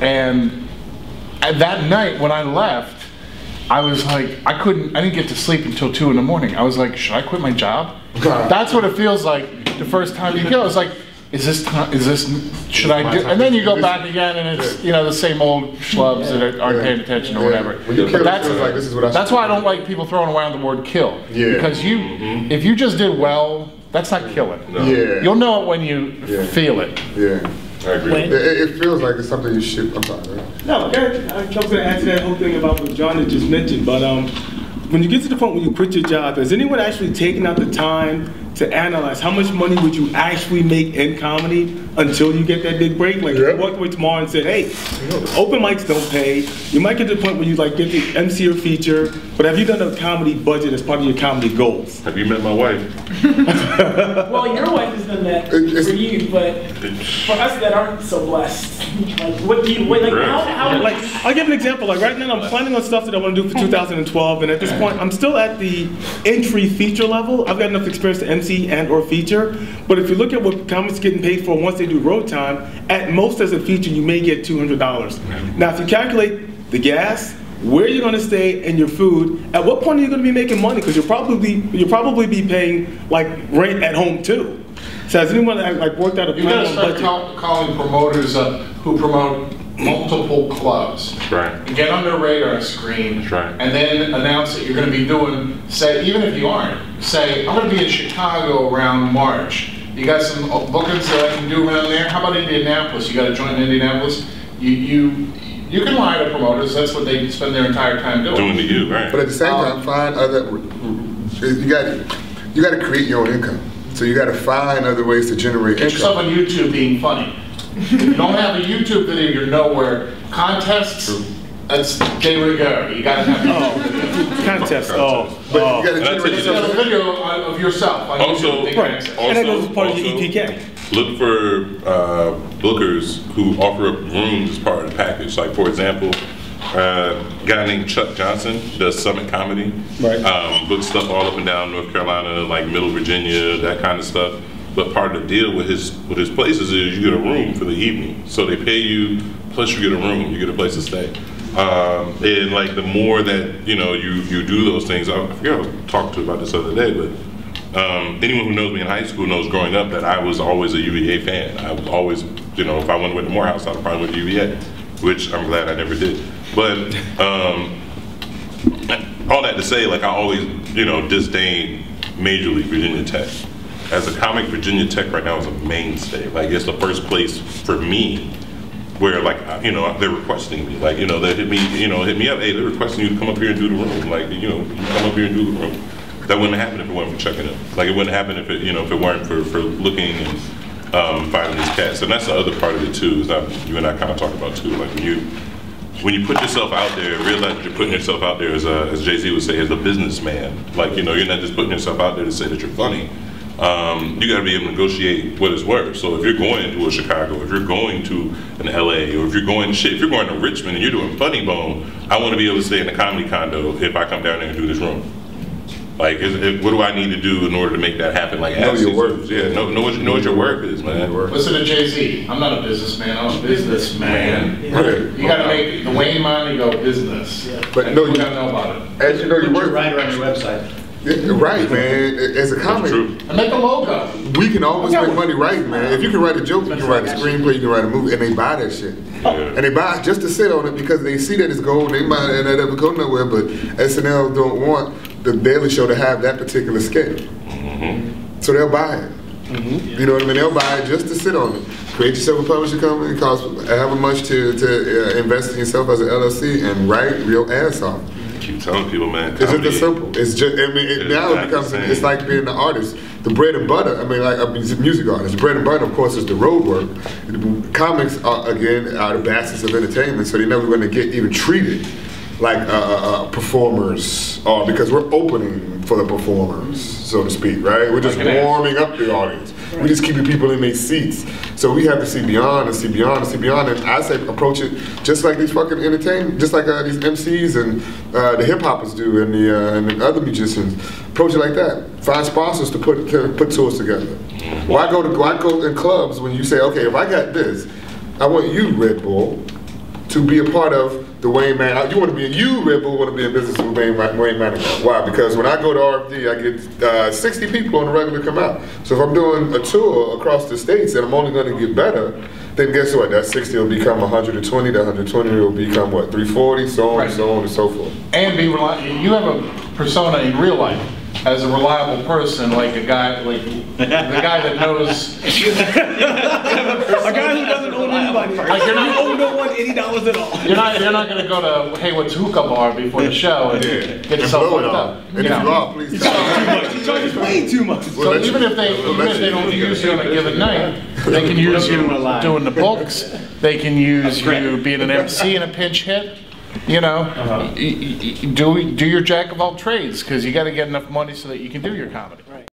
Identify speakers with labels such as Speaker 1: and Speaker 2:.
Speaker 1: And that night when I left, I was like, I didn't get to sleep until 2 in the morning. I was like, should I quit my job? That's what it feels like the first time you go. It's like, should I do? And then you go back again, and it's the same old schlubs that aren't paying attention or whatever. But that's why I don't like people throwing around the word kill. Because if you just did well, that's not killing. You'll know it when you feel it.
Speaker 2: I agree. It feels like it's something you should. I'm sorry. Right?
Speaker 3: No, okay. I was going to answer that whole thing about what John had just mentioned, but when you get to the point where you quit your job, has anyone actually taken out the time to analyze how much money would you actually make in comedy until you get that big break? Like, if you walked away tomorrow and said, hey, open mics don't pay. You might get to the point where you like get the MC or feature, but have you done a comedy budget as part of your comedy goals?
Speaker 4: Have you met my wife?
Speaker 5: Well, your wife has done that for you, but for us that aren't so blessed, like, what do you, how
Speaker 3: like, I'll give an example. Like right now, I'm planning on stuff that I want to do for 2012, and at this point, I'm still at the entry feature level. I've got enough experience to MC and or feature, but if you look at what comics getting paid for once they do road time, at most as a feature, you may get $200. Now, if you calculate the gas, where you're going to stay, and your food, at what point are you going to be making money? Because you'll probably be paying like rent at home too. So has anyone like worked out a plan?
Speaker 1: You got to start calling promoters who promote multiple clubs.
Speaker 4: Right.
Speaker 1: And get on their radar screen.
Speaker 4: That's right.
Speaker 1: And then announce that you're going to be doing, say, even if you aren't, say, I'm going to be in Chicago around March. You got some bookings that I can do around there? How about Indianapolis? You got a joint in Indianapolis? You can lie to promoters. That's what they spend their entire time doing.
Speaker 4: Doing to you, right?
Speaker 2: But at the same time, find other. You got to create your own income. So you got to find other ways to generate income.
Speaker 1: Get yourself on YouTube being funny. If you don't have a YouTube video, you're nowhere. Contests, that's de rigueur. You got to have
Speaker 3: contests.
Speaker 2: But you got to generate
Speaker 1: a video of yourself on
Speaker 4: also,
Speaker 1: YouTube.
Speaker 3: And that goes as part of your EPK.
Speaker 4: Look for bookers who offer up rooms as part of the package. Like, for example, a guy named Chuck Johnson does Summit Comedy.
Speaker 3: Right.
Speaker 4: Books stuff all up and down North Carolina, like Middle Virginia, that kind of stuff. But part of the deal with his places is you get a room for the evening. So they pay you, plus you get a room, you get a place to stay. And like the more that you do those things, I forget I was talking to about this other day, but anyone who knows me in high school knows growing up that I was always a UVA fan. I was always, if I went to Morehouse, I would probably went to UVA, which I'm glad I never did. But all that to say, like I always, disdain Major League Virginia Tech. As a comic, Virginia Tech right now is a mainstay. Like it's the first place for me where they're requesting me. Like, they hit me up, hey, they're requesting you to come up here and do the room. Like, you come up here and do the room. That wouldn't happen if it weren't for checking them. Like it wouldn't happen if it, if it weren't for looking and finding these cats. And that's the other part of it too, is that you and I kind of talk about too. Like when you put yourself out there, realize that you're putting yourself out there as Jay-Z would say, as a businessman. Like, you're not just putting yourself out there to say that you're funny. You got to be able to negotiate what it's worth. So if you're going to a Chicago, if you're going to an LA, or if you're going to Richmond and you're doing Funny Bone, I want to be able to stay in a comedy condo if I come down there and do this room. Like, what do I need to do in order to make that happen? Like,
Speaker 2: know your worth.
Speaker 4: Yeah, know what your worth is, man.
Speaker 1: Listen to Jay-Z. I'm not a businessman. I'm a businessman.
Speaker 2: Right.
Speaker 1: You got to make the Wayne Manigo business.
Speaker 2: Yeah. But no,
Speaker 1: you got to know about it.
Speaker 2: As you know your worth.
Speaker 6: Writer on your website.
Speaker 2: Yeah, right, man. As a comic,
Speaker 1: and make a logo.
Speaker 2: We can always make money writing, man. If you can write a joke, you can write a screenplay, you can write a movie, and they buy that shit.
Speaker 4: Yeah.
Speaker 2: And they buy it just to sit on it because they see that it's gold. They buy it and it never go nowhere. But SNL don't want the Daily Show to have that particular scale, so they'll buy it. You know what I mean? They'll buy it just to sit on it. Create yourself a publishing company, cost however much to invest in yourself as an LLC, and write your ass off.
Speaker 4: Keep telling people, man.
Speaker 2: It's just as simple. It's just, now it becomes, it's like being an artist. The bread and butter, music artist. The bread and butter, of course, is the road work. Comics, are the bastards of entertainment, so they're never going to get even treated like performers, because we're opening for the performers, so to speak, right? We're just warming up the audience. We're just keeping people in their seats. So we have to see beyond and see beyond and see beyond. And I say approach it just like these fucking entertainment, just like these MCs and the hip hoppers do, and the other musicians. Approach it like that. Find sponsors to put tours together. Why go in clubs when you say, okay, if I got this, I want you, Red Bull, to be a part of the Wayne Man. You want to be, Ripple, want to be in business with Wayne Manigo. Why? Because when I go to RFD, I get 60 people on the regular come out. So if I'm doing a tour across the states and I'm only going to get better, then guess what? That 60 will become 120. That 120 will become what? 340. So on and so on and so forth.
Speaker 1: And be reliable. You have a persona in real life as a reliable person, like a guy, like the guy that knows.
Speaker 3: A guy who doesn't owe anybody.
Speaker 1: Like
Speaker 3: you owe no one $80 at all.
Speaker 1: You're not going to go to Haywood's hookah bar before the show and get yourself fucked up.
Speaker 2: And if you are, please.
Speaker 3: He charges way too much.
Speaker 1: So even if they don't use you on a given night, they can use you doing the books. They can use you being an MC in a pinch hit. You know, do your jack of all trades, because you got to get enough money so that you can do your comedy.